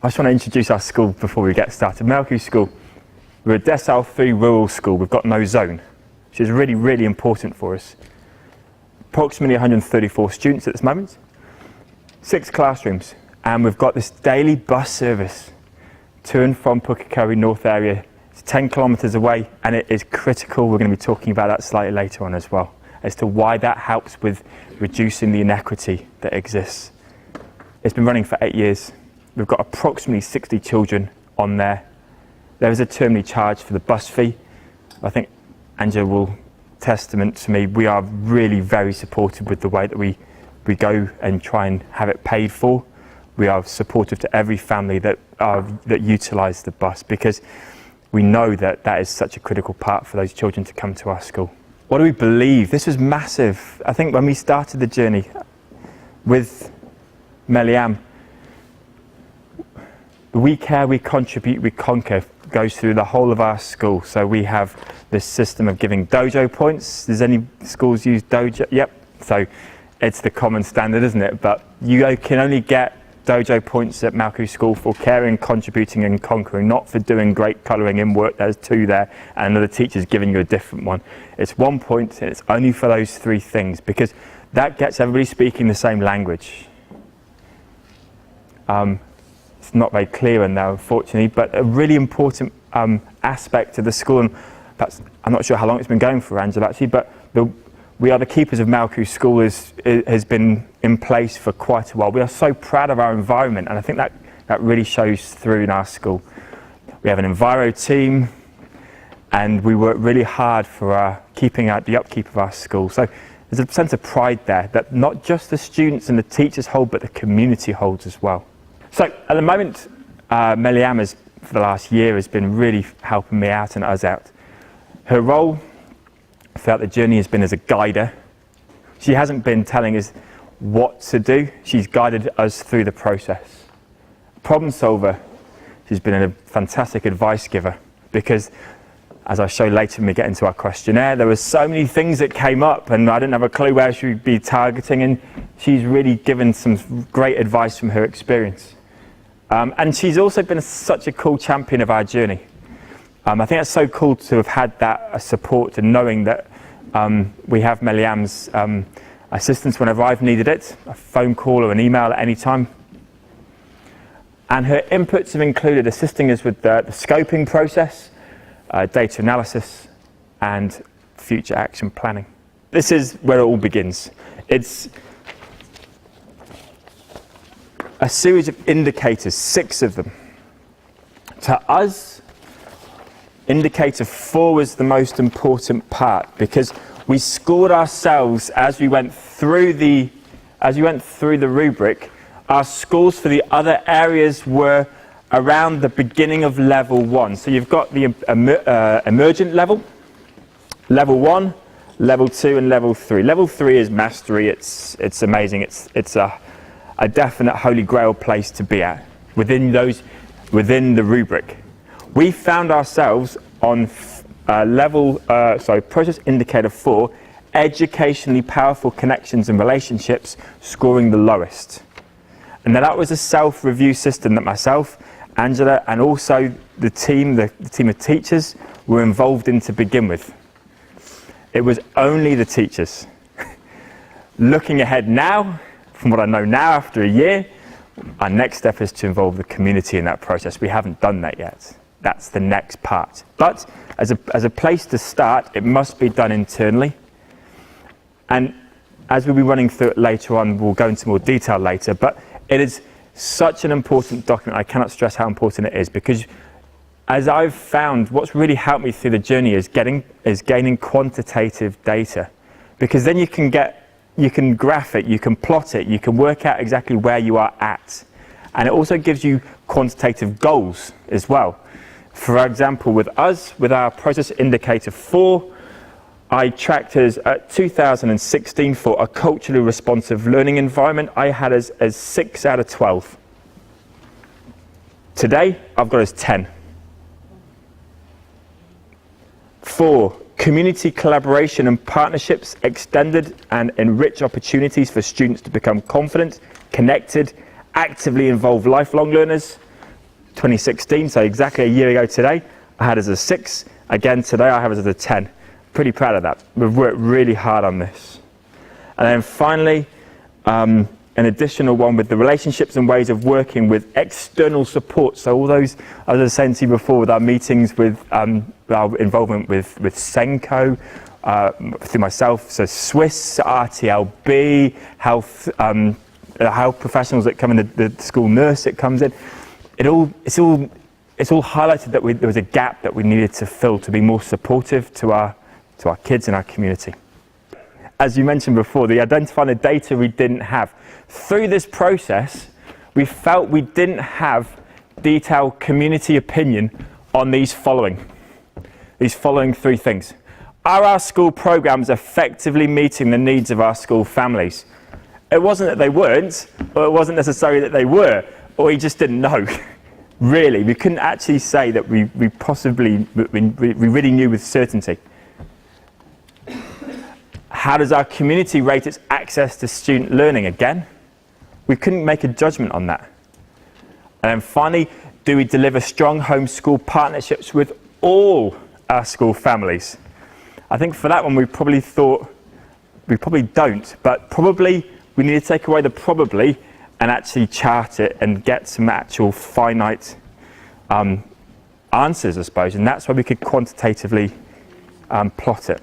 I just want to introduce our school before we get started. Mauku School, we're a Decile 3 rural school. We've got no zone, which is really, really important for us. Approximately 134 students at this moment, 6 classrooms, and we've got this daily bus service to and from Pukekohe North area. It's 10 kilometres away, and it is critical. We're going to be talking about that slightly later on as well, as to why that helps with reducing the inequity that exists. It's been running for 8 years. We've got approximately 60 children on there. There is a termly charge for the bus fee. I think Angela will testament to me, we are really very supportive with the way that we go and try and have it paid for. We are supportive to every family that utilise the bus, because we know that that is such a critical part for those children to come to our school. What do we believe? This was massive. I think when we started the journey with Meliam, we care, we contribute, we conquer goes through the whole of our school. So we have this system of giving dojo points. Does any schools use dojo? Yep. So it's the common standard, isn't it? But you can only get dojo points at Mauku School for caring, contributing and conquering, not for doing great colouring in work. There's 2 there, and another teacher's giving you a different one. It's 1 point, and it's only for those 3 things, because that gets everybody speaking the same language. It's not very clear in there, unfortunately, but a really important aspect of the school, and that's, I'm not sure how long it's been going for, Angela, actually, but we are the keepers of Mauku School has been in place for quite a while. We are so proud of our environment, and I think that really shows through in our school. We have an Enviro team, and we work really hard for keeping out the upkeep of our school. So there's a sense of pride there that not just the students and the teachers hold, but the community holds as well. So at the moment, Meliam for the last year has been really helping me out and us out. Her role throughout the journey has been as a guider. She hasn't been telling us what to do, she's guided us through the process. Problem solver, she's been a fantastic advice giver, because as I'll show later when we get into our questionnaire, there were so many things that came up and I didn't have a clue where she would be targeting, and she's really given some great advice from her experience. And she's also been such a cool champion of our journey. I think it's so cool to have had that support and knowing that we have Meliam's assistance whenever I've needed it, a phone call or an email at any time. And her inputs have included assisting us with the scoping process, data analysis, and future action planning. This is where it all begins. It's a series of indicators, 6 of them. To us, indicator 4 was the most important part, because we scored ourselves as we went through the rubric. Our scores for the other areas were around the beginning of level 1. So you've got the emergent level, level 1, level 2, and level 3. Level 3 is mastery. It's amazing. It's a definite holy grail place to be at within the rubric. We found ourselves on process indicator 4, educationally powerful connections and relationships, scoring the lowest. And now that was a self-review system that myself, Angela, and also the team of teachers were involved in to begin with. It was only the teachers. Looking ahead now, from what I know now after a year, our next step is to involve the community in that process. We haven't done that yet. That's the next part. But as a place to start, it must be done internally. And as we'll be running through it later on, we'll go into more detail later, but it is such an important document. I cannot stress how important it is, because as I've found, what's really helped me through the journey is gaining quantitative data, because then you can graph it, you can plot it, you can work out exactly where you are at. And it also gives you quantitative goals as well. For example, with us, with our process indicator 4, I tracked us at 2016 for a culturally responsive learning environment. I had us as 6 out of 12. Today, I've got us 10. 4, community collaboration and partnerships extended and enrich opportunities for students to become confident, connected, actively involved lifelong learners. 2016, so exactly a year ago today, I had as a 6. Again, today I have as a 10. Pretty proud of that. We've worked really hard on this. And then finally, an additional one with the relationships and ways of working with external support. So all those, as I was saying to you before, with our meetings, with our involvement with Senko, through myself, so Swiss, RTLB, health professionals that come in, the school nurse that comes in. It's all highlighted that there was a gap that we needed to fill to be more supportive to our kids in our community. As you mentioned before, the identifying the data we didn't have. Through this process, we felt we didn't have detailed community opinion on these following 3 things. Are our school programs effectively meeting the needs of our school families? It wasn't that they weren't, or it wasn't necessarily that they were, or we just didn't know. Really, we couldn't actually say that we really knew with certainty. How does our community rate its access to student learning? Again, we couldn't make a judgment on that. And then finally, do we deliver strong homeschool partnerships with all our school families? I think for that one we probably don't, but probably we need to take away the probably and actually chart it and get some actual finite answers, I suppose, and that's why we could quantitatively plot it.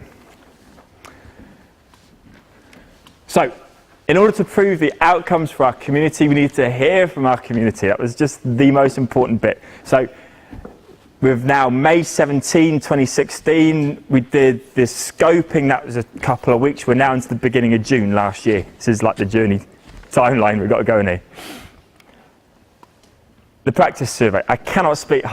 So, in order to prove the outcomes for our community, we need to hear from our community. That was just the most important bit. So, with now May 17, 2016, we did this scoping. That was a couple of weeks. We're now into the beginning of June last year. This is like the journey timeline we've got to go in here. The practice survey. I cannot speak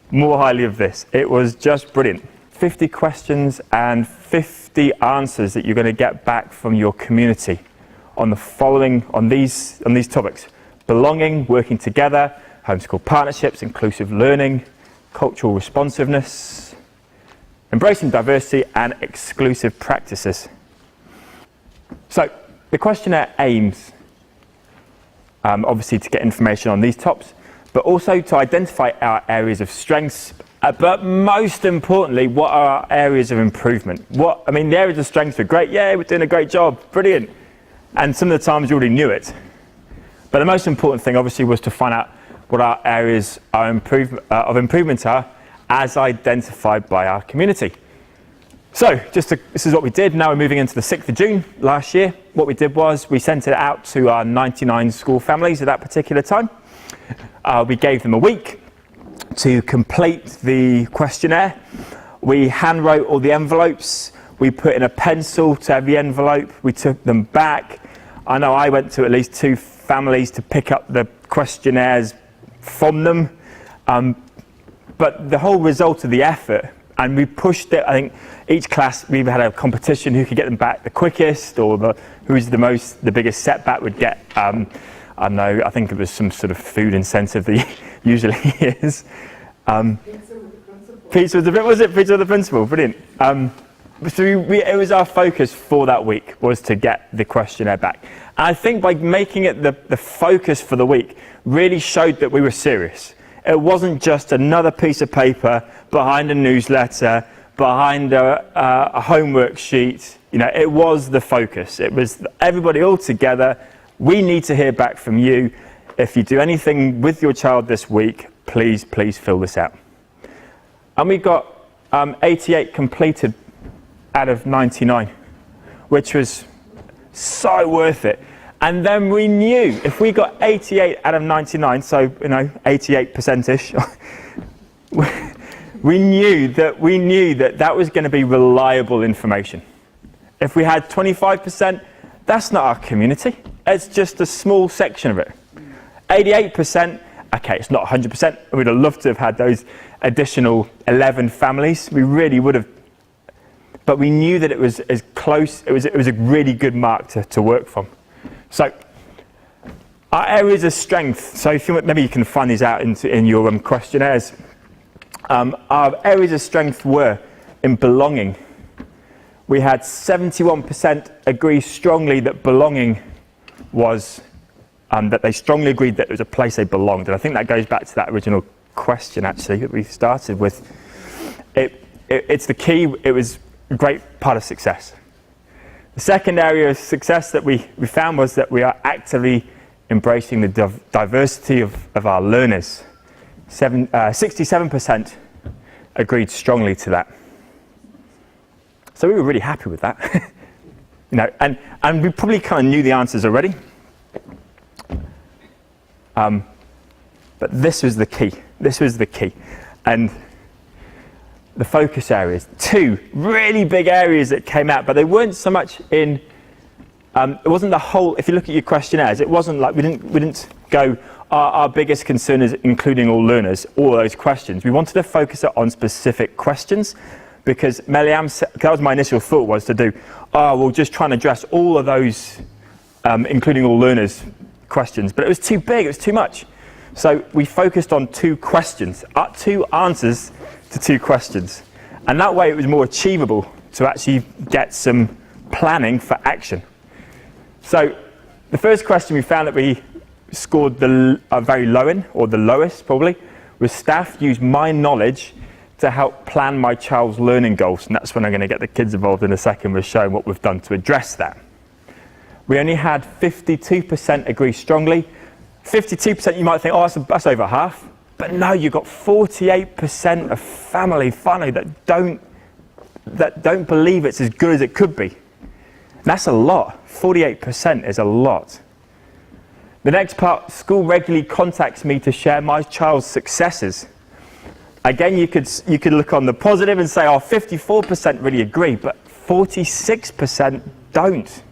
more highly of this. It was just brilliant. 50 questions and 50 answers that you're going to get back from your community on these topics: belonging, working together, homeschool partnerships, inclusive learning, cultural responsiveness, embracing diversity, and exclusive practices. So the questionnaire aims obviously to get information on these topics, but also to identify our areas of strengths, but most importantly, what are our areas of improvement? The areas of strengths were great. Yeah, we're doing a great job. Brilliant. And some of the times you already knew it. But the most important thing, obviously, was to find out what our areas of improvement are as identified by our community. So, this is what we did. Now we're moving into the 6th of June last year. What we did was we sent it out to our 99 school families at that particular time. We gave them a week to complete the questionnaire. We handwrote all the envelopes. We put in a pencil to every envelope. We took them back. I know I went to at least 2 families to pick up the questionnaires from them. But the whole result of the effort, and we pushed it, I think each class, we had a competition who could get them back the quickest, or the biggest setback would get, I think it was some sort of food incentive that usually is. Pizza with the principal. Was it pizza with the principal? Brilliant. So it was our focus for that week, was to get the questionnaire back. And I think by making it the focus for the week really showed that we were serious. It wasn't just another piece of paper behind a newsletter, behind a homework sheet. It was the focus. It was everybody all together. We need to hear back from you. If you do anything with your child this week, please fill this out. And we got 88 completed out of 99, which was so worth it. And then we knew if we got 88 out of 99, so 88%ish, we knew that was going to be reliable information. If we had 25%, that's not our community. It's just a small section of it. 88%, okay, it's not 100%. We'd have loved to have had those additional 11 families. We really would have. But we knew that it was as close, it was a really good mark to work from. So, our areas of strength, so maybe you can find these out in your questionnaires. Our areas of strength were in belonging. We had 71% agree strongly that belonging was, that they strongly agreed that it was a place they belonged. And I think that goes back to that original question actually that we started with. It's the key. It was a great part of success. The second area of success that we found was that we are actively embracing the diversity of our learners. 67% agreed strongly to that. So we were really happy with that. And we probably kind of knew the answers already. But this was the key. This was the key. And the focus areas, 2 really big areas that came out, but they weren't so much in, it wasn't the whole, if you look at your questionnaires, it wasn't like we didn't go, our biggest concern is including all learners, all those questions. We wanted to focus it on specific questions, because Meliam, that was my initial thought, was to do, we'll just try and address all of those, including all learners questions, but it was too big, it was too much. So we focused on 2 questions, 2 answers to 2 questions. And that way it was more achievable to actually get some planning for action. So the first question we found that we scored very low in, or the lowest probably, was staff use my knowledge to help plan my child's learning goals. And that's when I'm going to get the kids involved in a second with showing what we've done to address that. We only had 52% agree strongly. 52% you might think, that's over half. But no, you've got 48% of family that don't believe it's as good as it could be. And that's a lot. 48% is a lot. The next part, school regularly contacts me to share my child's successes. Again, you could look on the positive and say, 54% really agree, but 46% don't.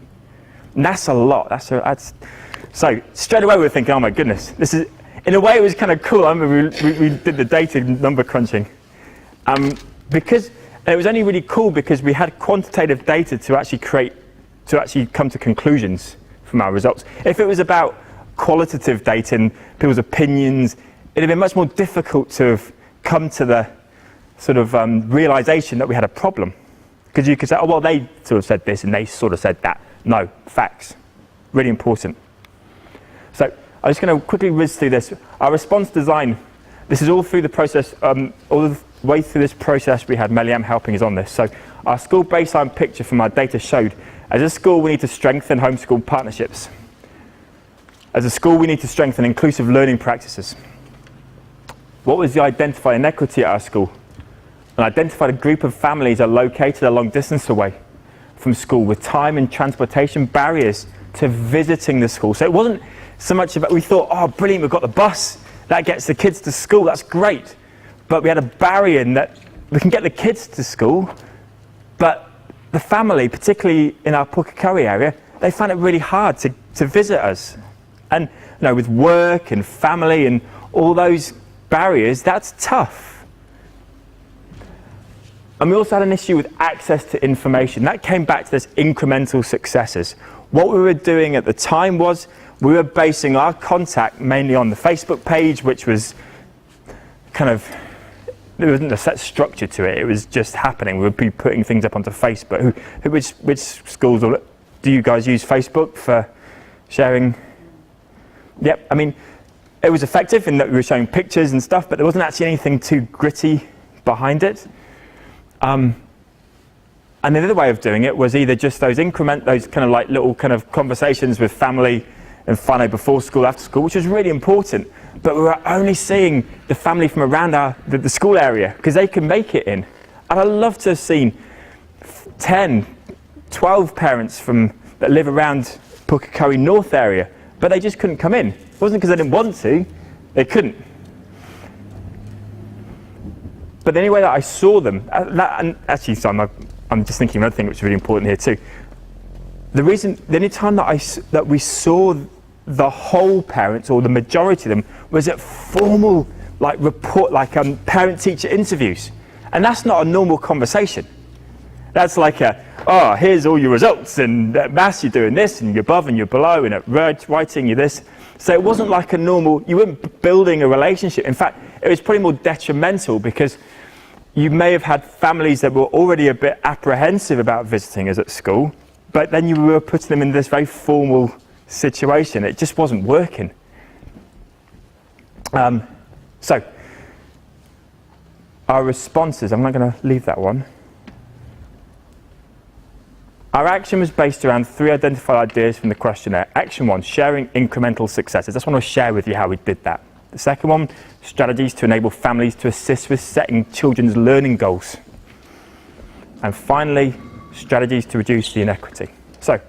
And that's a lot. So straight away we're thinking, oh my goodness, this is, in a way it was kind of cool. I remember we did the data number crunching. And it was only really cool because we had quantitative data to actually come to conclusions from our results. If it was about qualitative data and people's opinions, it'd have been much more difficult to have come to the sort of realization that we had a problem. Because you could say, they sort of said this and they sort of said that. No, facts. Really important. So I'm just going to quickly whiz through this. Our response design, this is all through the process, all the way through this process we had Meliam helping us on this. So our school baseline picture from our data showed, as a school we need to strengthen homeschool partnerships. As a school we need to strengthen inclusive learning practices. What was the identified inequity at our school? And identified a group of families are located a long distance away from school with time and transportation barriers to visiting the school. So it wasn't so much about, we thought, brilliant, we've got the bus, that gets the kids to school, that's great. But we had a barrier in that we can get the kids to school, but the family, particularly in our Pukekohe area, they found it really hard to visit us. And with work and family and all those barriers, that's tough. And we also had an issue with access to information. That came back to this incremental successes. What we were doing at the time was we were basing our contact mainly on the Facebook page, which was there wasn't a set structure to it. It was just happening. We would be putting things up onto Facebook. Which schools do you guys use Facebook for sharing? Yep, it was effective in that we were showing pictures and stuff, but there wasn't actually anything too gritty behind it. And the other way of doing it was either just those little conversations with family and whānau before school, after school, which was really important. But we were only seeing the family from around the school area because they could make it in. And I'd love to have seen 10, 12 parents that live around Pukekohe North area, but they just couldn't come in. It wasn't because they didn't want to, they couldn't. But the only way that I saw them, and actually, so I'm just thinking another thing which is really important here too. The only time that we saw the whole parents, or the majority of them, was at formal parent-teacher interviews. And that's not a normal conversation. That's like here's all your results, and at maths you're doing this, and you're above and you're below, and at writing you're this. So it wasn't like a normal, you weren't building a relationship. In fact, it was probably more detrimental because you may have had families that were already a bit apprehensive about visiting us at school, but then you were putting them in this very formal situation. It just wasn't working. So our responses, I'm not going to leave that one. Our action was based around 3 identified ideas from the questionnaire. Action 1, sharing incremental successes. I just want to share with you how we did that. The second one, strategies to enable families to assist with setting children's learning goals. And finally, strategies to reduce the inequity. So,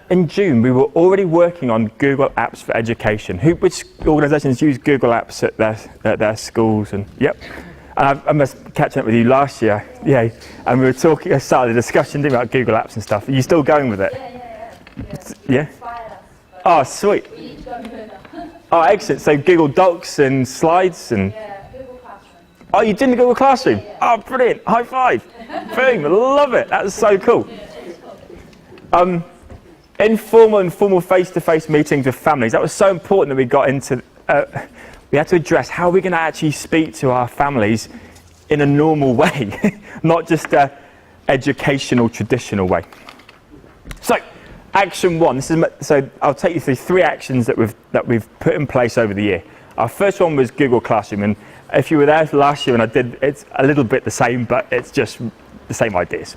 in June, we were already working on Google Apps for Education. Which organisations use Google Apps at their schools? And yep. And I must catch up with you last year, yeah. And we were talking, I started a discussion about Google Apps and stuff. Are you still going with it? Yeah. Oh, sweet. Oh, excellent. So Google Docs and Slides and. Yeah, Google Classroom. Oh, you did the Google Classroom? Oh, brilliant! High five. Boom! Love it. That's so cool. Informal and formal face-to-face meetings with families. That was so important that we got into. We had to address how we're going to actually speak to our families in a normal way, not just a educational, traditional way. So, action 1. So I'll take you through 3 actions that we've put in place over the year. Our first one was Google Classroom, and if you were there last year, and I did, it's a little bit the same, but it's just the same ideas.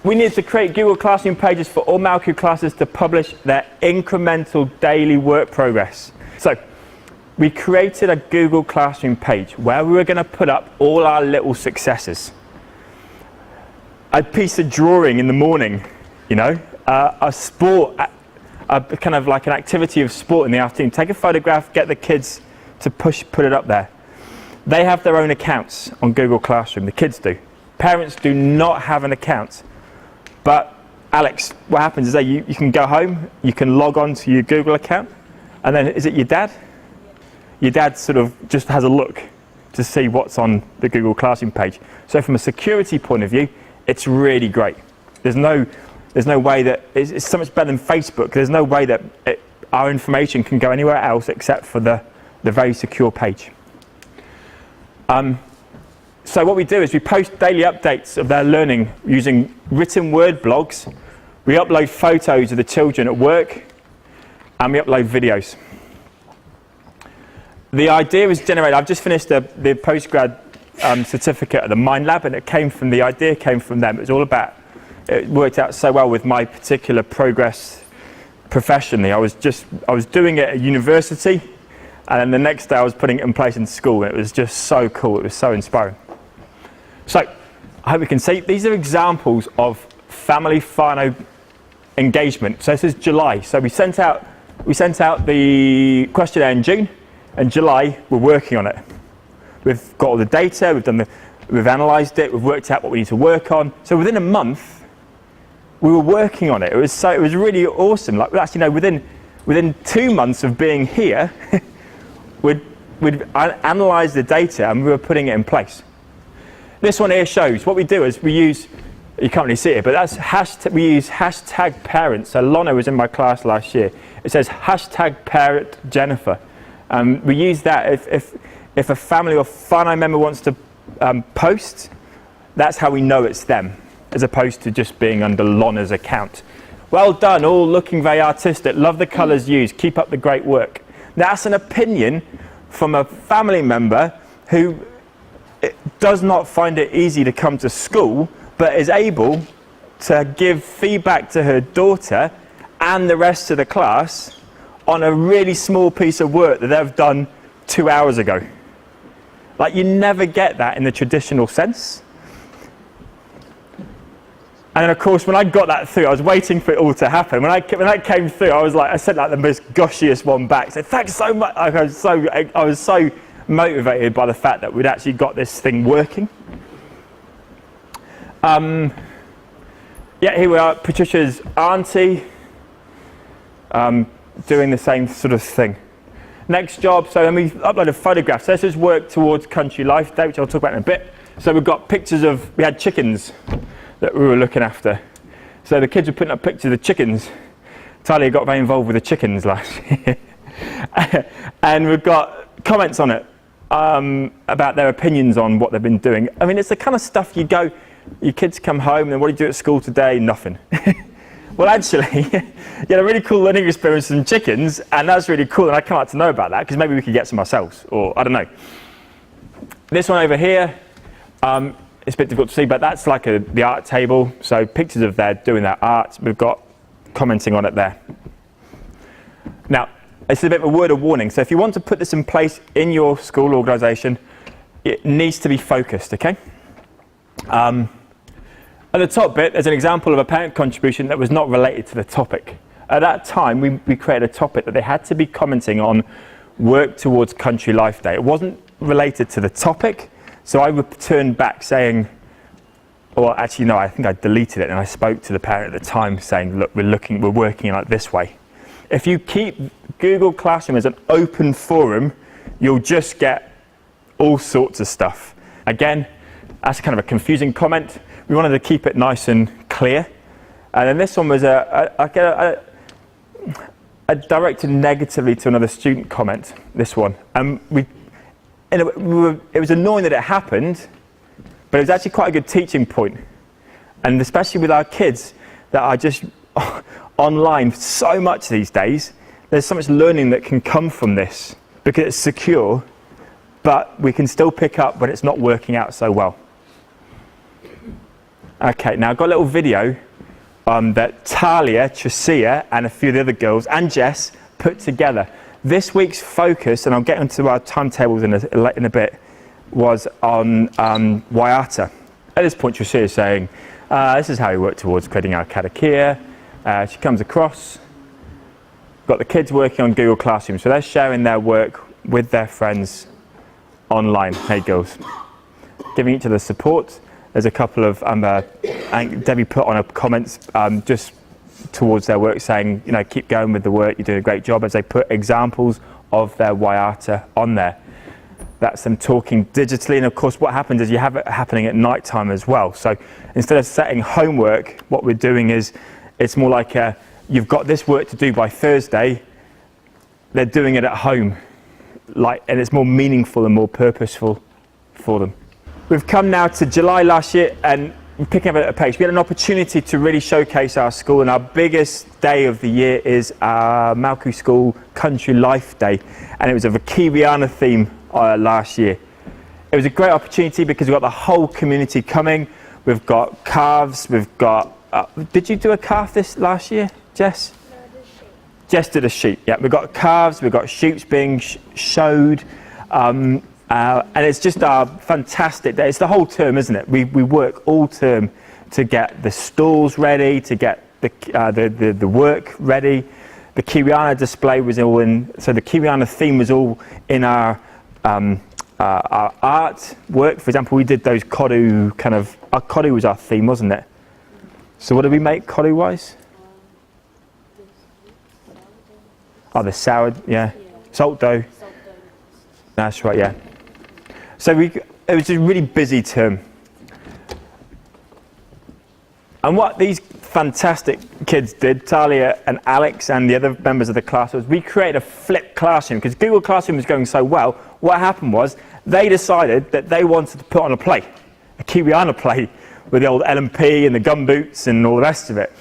We needed to create Google Classroom pages for all Mauku classes to publish their incremental daily work progress. So we created a Google Classroom page where we were going to put up all our little successes. A piece of drawing in the morning, you know, a sport, kind of like an activity of sport in the afternoon. Take a photograph, get the kids to put it up there. They have their own accounts on Google Classroom, the kids do. Parents do not have an account. But Alex, what happens is that you can go home, you can log on to your Google account, and then is it your dad? Your dad sort of just has a look to see what's on the Google Classroom page. So from a security point of view, it's really great. There's no way that, it's so much better than Facebook. There's no way that our information can go anywhere else except for the very secure page. So what we do is we post daily updates of their learning using written word blogs. We upload photos of the children at work, and we upload videos. The idea was generated. I've just finished the postgrad certificate at the Mind Lab, and the idea came from them. It was all about. It worked out so well with my particular progress professionally. I was doing it at university, and then the next day I was putting it in place in school, and it was just so cool. It was so inspiring. So, I hope you can see, these are examples of family whānau engagement. So this is July. So we sent out the questionnaire in June, and July we're working on it. We've got all the data, we've analysed it, we've worked out what we need to work on. So within a month, we were working on it. It was really awesome. Like actually, no, within 2 months of being here, we'd analysed the data and we were putting it in place. This one here shows what we do is we use, you can't really see it, but we use hashtag parents. So Lana was in my class last year. It says hashtag parent Jennifer. We use that if a family or whānau member wants to post, that's how we know it's them, as opposed to just being under Lana's account. Well done, all looking very artistic. Love the colours used. Keep up the great work. Now, that's an opinion from a family member who does not find it easy to come to school, but is able to give feedback to her daughter and the rest of the class on a really small piece of work that they've done 2 hours ago. Like, you never get that in the traditional sense. And then, of course, when I got that through, I was waiting for it all to happen. When that came through, I sent like the most gushiest one back. So thanks so much. I was so motivated by the fact that we'd actually got this thing working. Yeah, here we are, Patricia's auntie, doing the same sort of thing. Next job, so then we uploaded photographs. So this is work towards Country Life Day, which I'll talk about in a bit. So we've got pictures we had chickens that we were looking after. So the kids were putting up pictures of the chickens. Talia got very involved with the chickens last year. And we've got comments on it about their opinions on what they've been doing. I mean, it's the kind of stuff your kids come home and what do you do at school today? Nothing. well, actually, you had a really cool learning experience with some chickens, and that's really cool, and I can't to know about that, because maybe we could get some ourselves, or I don't know. This one over here, it's a bit difficult to see, but that's like the art table, so pictures of them doing their art. We've got commenting on it there. Now, it's a bit of a word of warning, so if you want to put this in place in your school organisation, it needs to be focused, okay? At the top bit, there's an example of a parent contribution that was not related to the topic. At that time, we created a topic that they had to be commenting on work towards Country Life Day. It wasn't related to the topic, so I returned back saying, well, actually, no, I think I deleted it, and I spoke to the parent at the time saying, look, we're working like this way. If you keep Google Classroom as an open forum, you'll just get all sorts of stuff. Again, that's kind of a confusing comment. We wanted to keep it nice and clear. And then this one was a directed negatively to another student comment, this one. It was annoying that it happened, but it was actually quite a good teaching point. And especially with our kids that are just online so much these days, there's so much learning that can come from this because it's secure, but we can still pick up when it's not working out so well. Okay, now I've got a little video that Talia, Tricia, and a few of the other girls, and Jess, put together. This week's focus, and I'll get into our timetables in a bit, was on Waiata. At this point, Tricia is saying, this is how we work towards creating our karakia. She comes across, got the kids working on Google Classroom, so they're sharing their work with their friends online. Hey girls, giving each other support. There's a couple of, Debbie put on a comments just towards their work saying, keep going with the work, you're doing a great job, as they put examples of their Waiata on there. That's them talking digitally, and of course what happens is you have it happening at night time as well. So instead of setting homework, what we're doing is, it's more like you've got this work to do by Thursday, they're doing it at home, and it's more meaningful and more purposeful for them. We've come now to July last year, and picking up at a pace, we had an opportunity to really showcase our school, and our biggest day of the year is our Mauku School Country Life Day, and it was of a Kiwiana theme last year. It was a great opportunity because we've got the whole community coming. We've got calves, we've got... did you do a calf this last year, Jess? No, I did a sheep. Jess did a sheep, yeah. We've got calves, we've got sheep being showed, and it's just a fantastic day. It's the whole term, isn't it? We work all term to get the stalls ready, to get the work ready. The Kiwiana display was all in, so the Kiwiana theme was all in our art work. For example, we did those koru koru was our theme, wasn't it? So what did we make koru wise? Oh, the sour, yeah. Salt dough. That's right, yeah. So it was a really busy term. And what these fantastic kids did, Talia and Alex and the other members of the class, was we created a flipped classroom. Because Google Classroom was going so well, what happened was they decided that they wanted to put on a play, a Kiwiana play, with the old LMP and the gumboots and all the rest of it.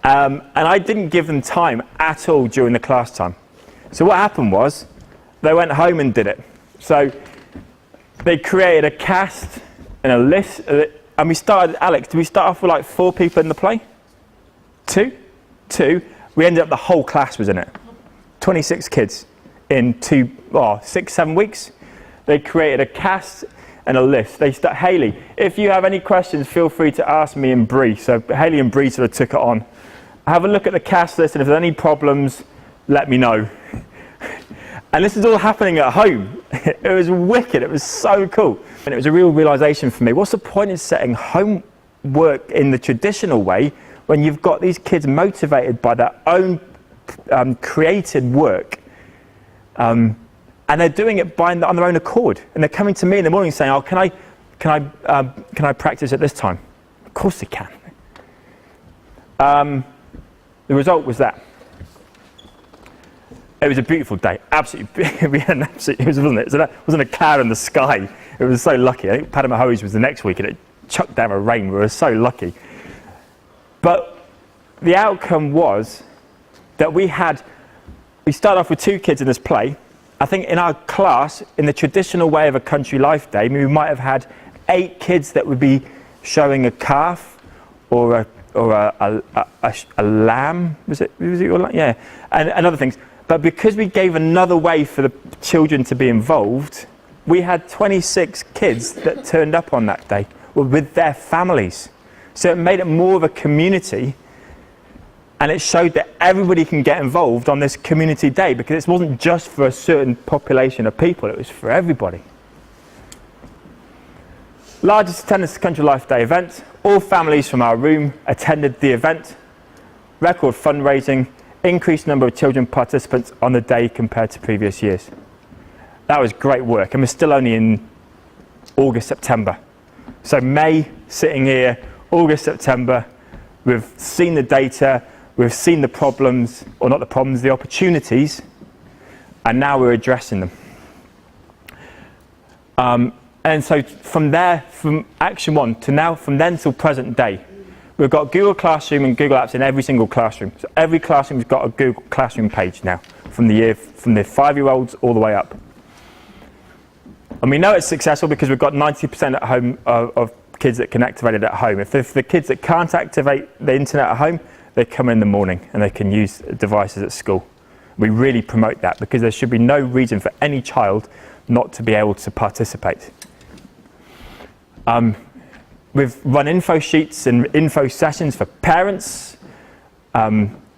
And I didn't give them time at all during the class time. So what happened was, they went home and did it. So they created a cast and a list, and we started, Alex, did we start off with like 4 people in the play? 2? We ended up, the whole class was in it. 26 kids in 6-7 weeks. They created a cast and a list. Hayley, if you have any questions, feel free to ask me and Bree. So Hayley and Bree sort of took it on. Have a look at the cast list, and if there's any problems, let me know. And this is all happening at home. It was wicked, it was so cool. And it was a real realization for me. What's the point in setting homework in the traditional way when you've got these kids motivated by their own created work, and they're doing it on their own accord, and they're coming to me in the morning saying, "Oh, can I practice at this time?" Of course they can. The result was that. It was a beautiful day, absolutely. We had an absolute, wasn't it? So that wasn't a cloud in the sky. It was so lucky. I think Padamahoes was the next week, and it chucked down a rain. We were so lucky. But the outcome was that we started off with 2 kids in this play. I think in our class, in the traditional way of a country life day, we might have had 8 kids that would be showing a calf or a lamb. Was it your lamb? Yeah, and other things. But because we gave another way for the children to be involved, we had 26 kids that turned up on that day with their families. So it made it more of a community, and it showed that everybody can get involved on this community day, because it wasn't just for a certain population of people, it was for everybody. Largest attendance Country Life Day event. All families from our room attended the event. Record fundraising, increased number of children participants on the day compared to previous years. That was great work, and we're still only in August, September. So May, sitting here, August, September, we've seen the data, we've seen the problems, or not the problems, the opportunities, and now we're addressing them. And so from there, from Action 1 to now, from then till present day, we've got Google Classroom and Google Apps in every single classroom. So every classroom's got a Google Classroom page now, from the 5-year-olds all the way up. And we know it's successful because we've got 90% at home of kids that can activate it at home. If the kids that can't activate the internet at home, they come in the morning and they can use devices at school. We really promote that, because there should be no reason for any child not to be able to participate. We've run info sheets and info sessions for parents. I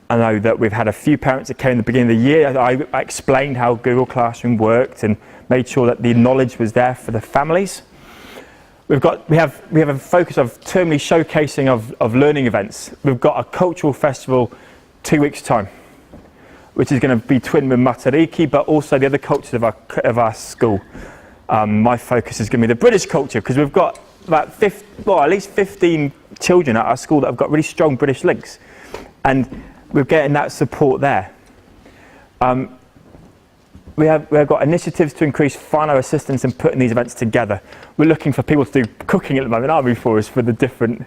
know that we've had a few parents that came in the beginning of the year. I explained how Google Classroom worked and made sure that the knowledge was there for the families. We have a focus of termly showcasing of learning events. We've got a cultural festival 2 weeks' time, which is going to be twinned with Matariki, but also the other cultures of our school. My focus is going to be the British culture, because we've got about at least 15 children at our school that have got really strong British links, and we're getting that support there. We've got initiatives to increase final assistance in putting these events together. We're looking for people to do cooking at the moment, aren't we, for us, for the different...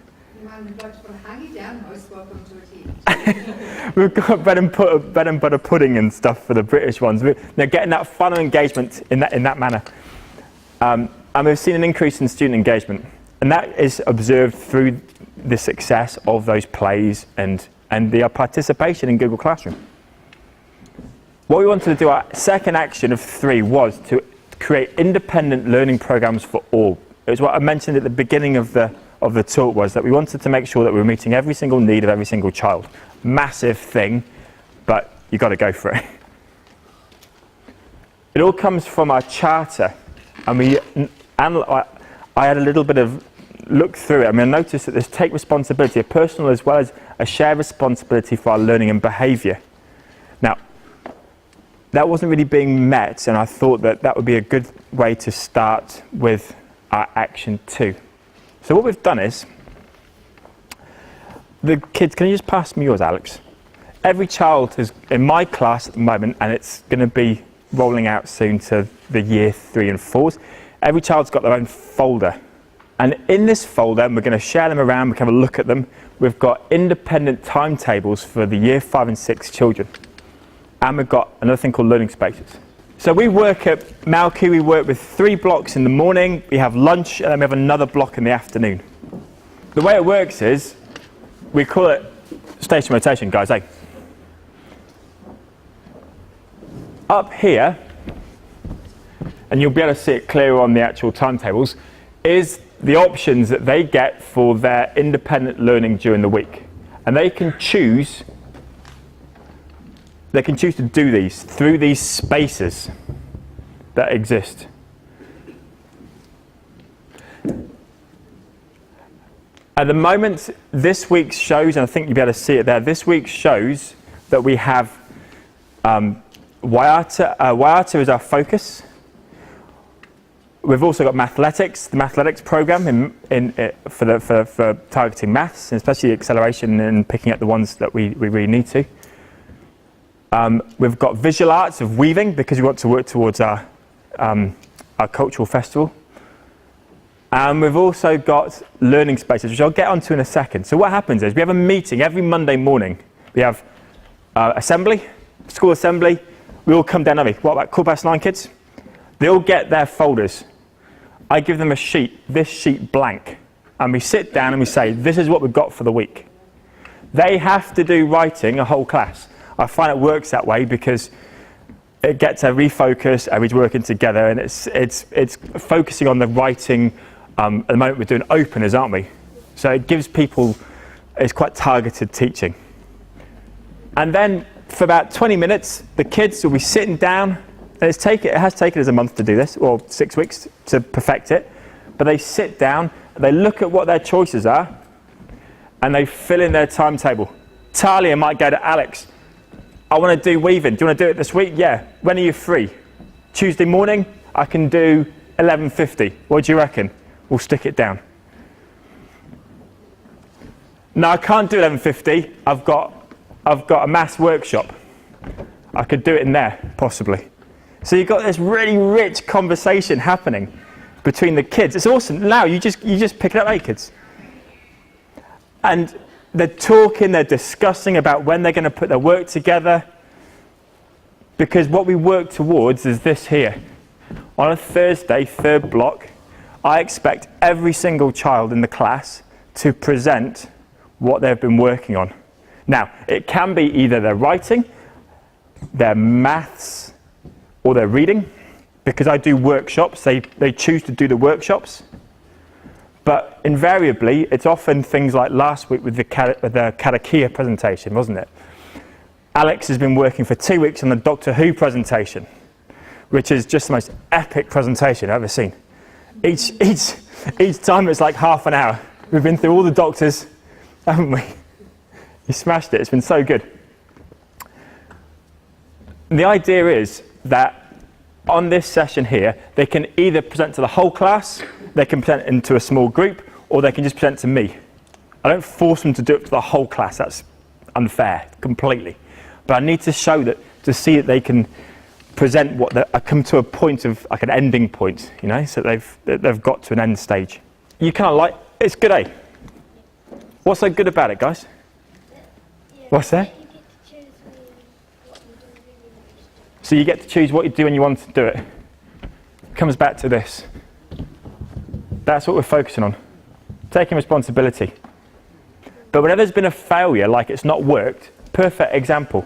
We've got bread and butter pudding and stuff for the British ones. They're getting that fun and engagement in that manner. And we've seen an increase in student engagement. And that is observed through the success of those plays and their participation in Google Classroom. What we wanted to do, our second action of 3, was to create independent learning programs for all. It was what I mentioned at the beginning of the talk, was that we wanted to make sure that we were meeting every single need of every single child. Massive thing, but you've got to go for it. It all comes from our charter, and I had a little bit of look through it. I noticed that there's take responsibility, a personal as well as a shared responsibility for our learning and behaviour. Now, that wasn't really being met, and I thought that would be a good way to start with our action 2. So what we've done is, the kids, can you just pass me yours, Alex? Every child is in my class at the moment, and it's going to be rolling out soon to the year 3 and 4s. Every child's got their own folder. And in this folder, and we're going to share them around, we can have a look at them, we've got independent timetables for the year 5 and 6 children. And we've got another thing called learning spaces. So we work at Mauku, we work with 3 blocks in the morning, we have lunch, and then we have another block in the afternoon. The way it works is, we call it station rotation, guys, eh? Up here, and you'll be able to see it clearer on the actual timetables, is the options that they get for their independent learning during the week. And they can choose to do these through these spaces that exist. At the moment, this week's shows, and I think you'll be able to see it there, this week shows that we have Waiata is our focus. We've also got Mathletics, the Mathletics program for targeting maths, and especially acceleration and picking up the ones that we really need to. We've got visual arts of weaving, because we want to work towards our cultural festival. And we've also got learning spaces, which I'll get onto in a second. So what happens is we have a meeting every Monday morning. We have assembly, school assembly. We all come down early. What about 9:15 kids? They all get their folders. I give them a sheet, this sheet blank. And we sit down and we say, this is what we've got for the week. They have to do writing, a whole class. I find it works that way because it gets a refocus, everybody's working together, and it's focusing on the writing. At the moment we're doing openers, aren't we? So it gives people, it's quite targeted teaching. And then for about 20 minutes, the kids will be sitting down, and it has taken us a month to do this, or 6 weeks to perfect it, but they sit down, they look at what their choices are, and they fill in their timetable. Talia might go to Alex, I want to do weaving, do you want to do it this week? Yeah. When are you free? Tuesday morning, I can do 11:50. What do you reckon? We'll stick it down. No, I can't do 11:50. I've got a maths workshop. I could do it in there, possibly. So you've got this really rich conversation happening between the kids. It's awesome. Now you just pick it up, hey kids. And they're talking, they're discussing about when they're going to put their work together. Because what we work towards is this here. On a Thursday, third block, I expect every single child in the class to present what they've been working on. Now, it can be either their writing, their maths, or their reading. Because I do workshops, they choose to do the workshops. But invariably, it's often things like last week with the Karakia presentation, wasn't it? Alex has been working for 2 weeks on the Doctor Who presentation, which is just the most epic presentation I've ever seen. Each time it's like half an hour. We've been through all the doctors, haven't we? He smashed it. It's been so good. And the idea is that on this session here, they can either present to the whole class, they can present into a small group, or they can just present to me. I don't force them to do it to the whole class. That's unfair, completely. But I need to show that, to see that they can present come to a point of, like an ending point, you know, so they've got to an end stage. You kind of like, it's good, eh? What's so good about it, guys? What's that? So you get to choose what you do when you want to do it. It comes back to this. That's what we're focusing on. Taking responsibility. But whenever there's been a failure, like it's not worked, perfect example.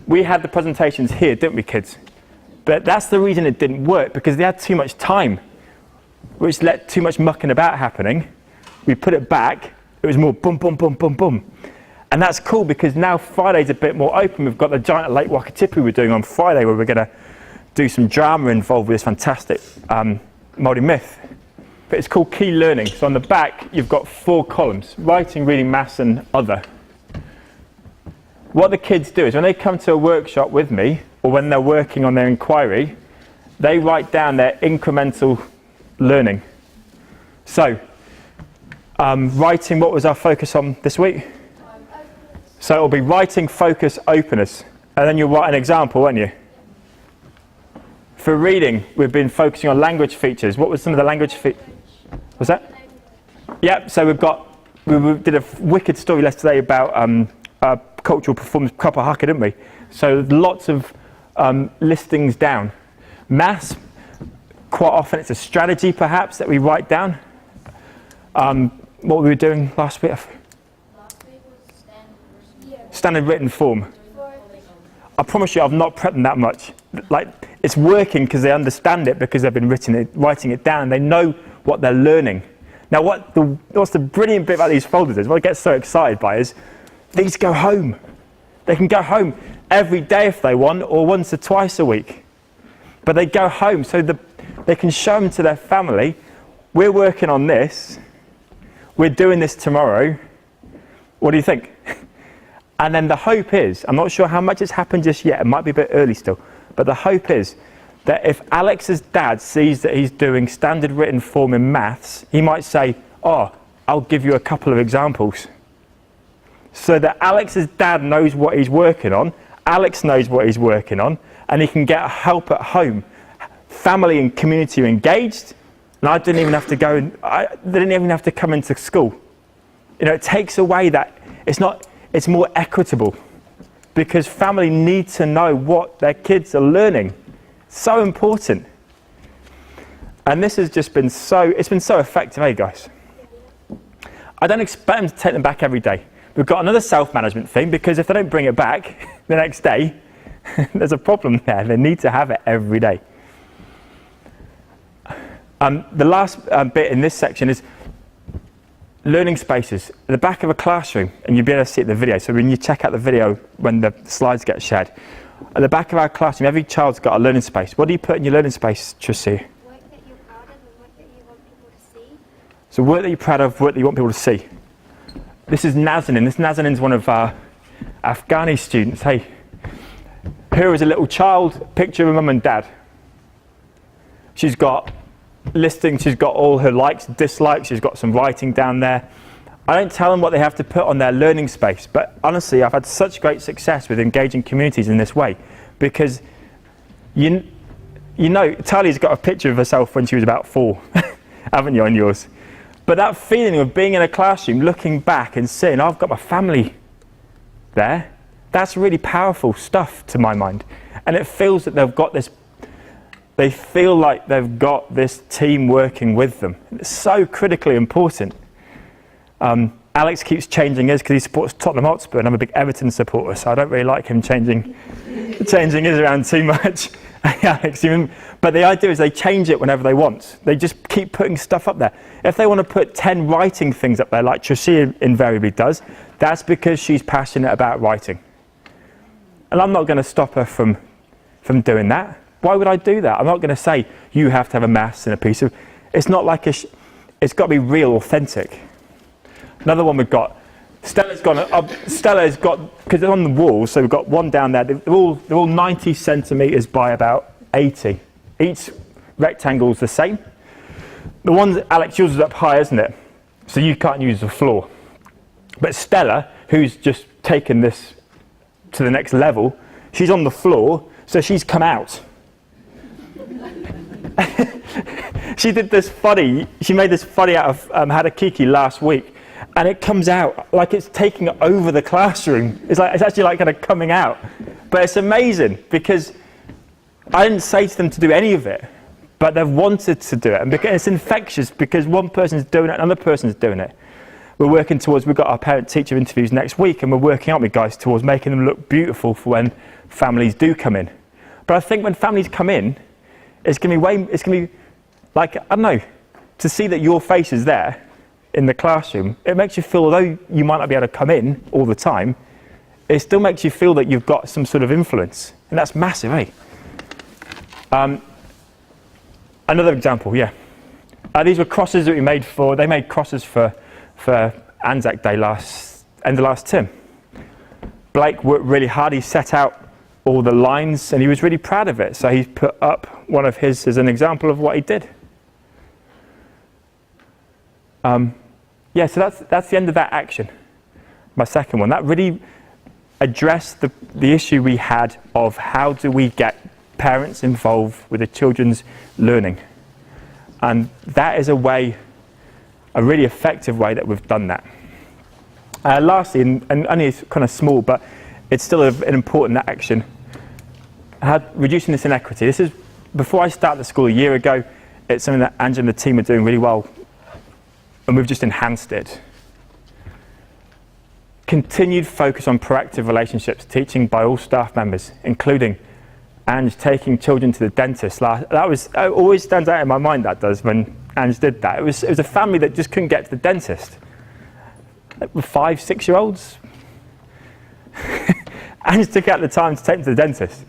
We had the presentations here, didn't we, kids? But that's the reason it didn't work, because they had too much time, which let too much mucking about happening. We put it back, it was more boom, boom, boom, boom, boom. And that's cool, because now Friday's a bit more open. We've got the Giant Lake Wakatipu we're doing on Friday, where we're going to do some drama involved with this fantastic Māori myth. But it's called Key Learning. So on the back, you've got 4 columns: writing, reading, maths, and other. What the kids do is when they come to a workshop with me, or when they're working on their inquiry, they write down their incremental learning. So, writing, what was our focus on this week? So it'll be writing, focus, openers. And then you'll write an example, won't you? For reading, we've been focusing on language features. What was some of the language features? Was that? Yep, so we did a wicked story yesterday about cultural performance, kapa haka, didn't we? So lots of listings down. Maths, quite often it's a strategy perhaps that we write down. What were we doing last week? Last week was Standard written form. I promise you I've not prepped them that much. Like, it's working because they understand it, because they've been writing it down. They know what they're learning. Now what's the brilliant bit about these folders is, what I get so excited by is, these go home. They can go home every day if they want, or once or twice a week. But they go home so they can show them to their family. We're working on this. We're doing this tomorrow. What do you think? And then the hope is, I'm not sure how much has happened just yet. It might be a bit early still. But the hope is that if Alex's dad sees that he's doing standard written form in maths, he might say, oh, I'll give you a couple of examples. So that Alex's dad knows what he's working on, Alex knows what he's working on, and he can get help at home. Family and community are engaged, And I didn't even have to go, they didn't even have to come into school. You know, it takes away that, it's more equitable because family need to know what their kids are learning. So important. And this has just been it's been so effective, eh guys? I don't expect them to take them back every day. We've got another self-management thing because if they don't bring it back the next day, there's a problem there. They need to have it every day. The last bit in this section is learning spaces. At the back of a classroom, and you'll be able to see it in the video, so when you check out the video when the slides get shared, at the back of our classroom, every child's got a learning space. What do you put in your learning space, Tracy? Work that you're proud of and work that you want people to see. So work that you're proud of, work that you want people to see. This is Nazanin. This Nazanin's one of our Afghani students. Hey, here is a little child, picture of mum and dad. She's got listing, she's got all her likes, dislikes, she's got some writing down there. I don't tell them what they have to put on their learning space, but honestly, I've had such great success with engaging communities in this way because you know, Talia's got a picture of herself when she was about 4, haven't you, on yours? But that feeling of being in a classroom, looking back and seeing, I've got my family there, that's really powerful stuff to my mind. And it feels that they've got this, they feel like they've got this team working with them. It's so critically important. Alex keeps changing his because he supports Tottenham Hotspur and I'm a big Everton supporter, so I don't really like him changing his around too much. Alex, but the idea is they change it whenever they want. They just keep putting stuff up there. If they want to put 10 writing things up there, like Tracy invariably does, that's because she's passionate about writing. And I'm not going to stop her from doing that. Why would I do that? I'm not going to say, you have to have a maths and a piece of... It's not like it's got to be real, authentic. Another one we've got, Stella's got, because they're on the wall, so we've got one down there, they're all 90 centimetres by about 80. Each rectangle's the same. The one that Alex uses up high, isn't it? So you can't use the floor. But Stella, who's just taken this to the next level, she's on the floor, so she's come out. She made this funny out of Hadakiki last week. And it comes out like it's taking over the classroom. It's actually like kind of coming out. But it's amazing because I didn't say to them to do any of it, but they've wanted to do it. And it's infectious because one person's doing it, another person's doing it. We're working towards, we've got our parent-teacher interviews next week, and we're working, aren't we, guys, towards making them look beautiful for when families do come in. But I think when families come in, it's going to be like, I don't know, to see that your face is there in the classroom, it makes you feel, although you might not be able to come in all the time, it still makes you feel that you've got some sort of influence. And that's massive, eh? Another example, yeah. These were crosses that they made crosses for Anzac Day end of last term. Blake worked really hard, he set out all the lines and he was really proud of it. So he put up one of his as an example of what he did. Yeah, so that's the end of that action. My second one, that really addressed the issue we had of how do we get parents involved with the children's learning. And that is a really effective way that we've done that. Lastly, and only it's kind of small, but it's still an important action, reducing this inequity. This is, before I started the school a year ago, it's something that Angela and the team are doing really well. And we've just enhanced it. Continued focus on proactive relationships, teaching by all staff members, including Ange taking children to the dentist. It always stands out in my mind, that does, when Ange did that. It was a family that just couldn't get to the dentist. With 5, 6-year-olds. Ange took out the time to take them to the dentist.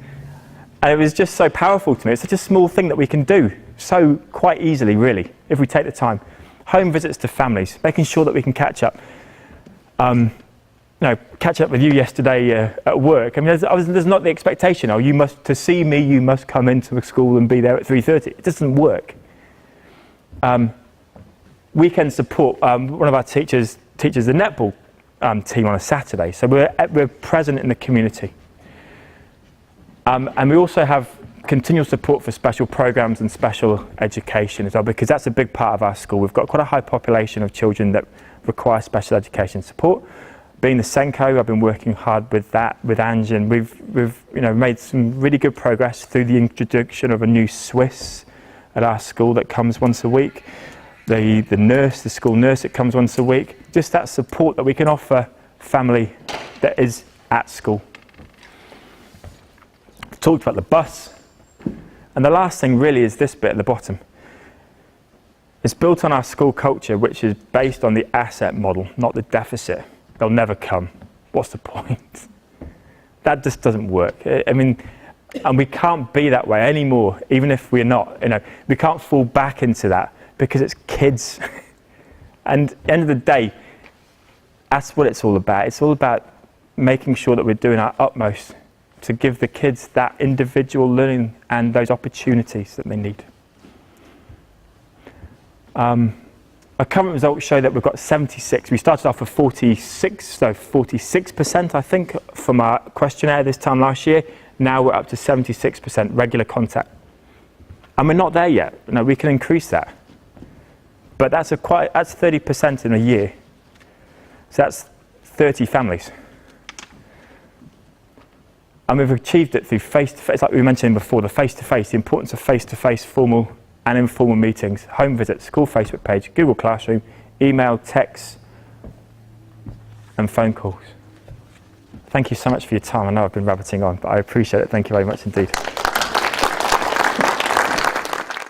And it was just so powerful to me. It's such a small thing that we can do so quite easily, really, if we take the time. Home visits to families, making sure that we can catch up. Catch up with you yesterday at work. I mean, there's not the expectation, to see me, you must come into a school and be there at 3:30. It doesn't work. Weekend support, one of our teachers teaches the netball team on a Saturday, so we're present in the community. And we also have continual support for special programs and special education as well, because that's a big part of our school. We've got quite a high population of children that require special education support. Being the Senko, I've been working hard with that, with Ange, and we've made some really good progress through the introduction of a new Swiss at our school that comes once a week. The school nurse that comes once a week. Just that support that we can offer family that is at school. I've talked about the bus. And the last thing really is this bit at the bottom. It's built on our school culture, which is based on the asset model, not the deficit. They'll never come. What's the point? That just doesn't work. I mean, and we can't be that way anymore, even if we're not. We can't fall back into that because it's kids. And at the end of the day, that's what it's all about. It's all about making sure that we're doing our utmost to give the kids that individual learning and those opportunities that they need. Our current results show that we've got 76. We started off with 46, so 46%, I think, from our questionnaire this time last year. Now we're up to 76% regular contact. And we're not there yet. We can increase that. But that's 30% in a year. So that's 30 families. And we've achieved it through face-to-face, like we mentioned before, the face-to-face, the importance of face-to-face formal and informal meetings, home visits, school Facebook page, Google Classroom, email, text, and phone calls. Thank you so much for your time. I know I've been rabbiting on, but I appreciate it. Thank you very much indeed.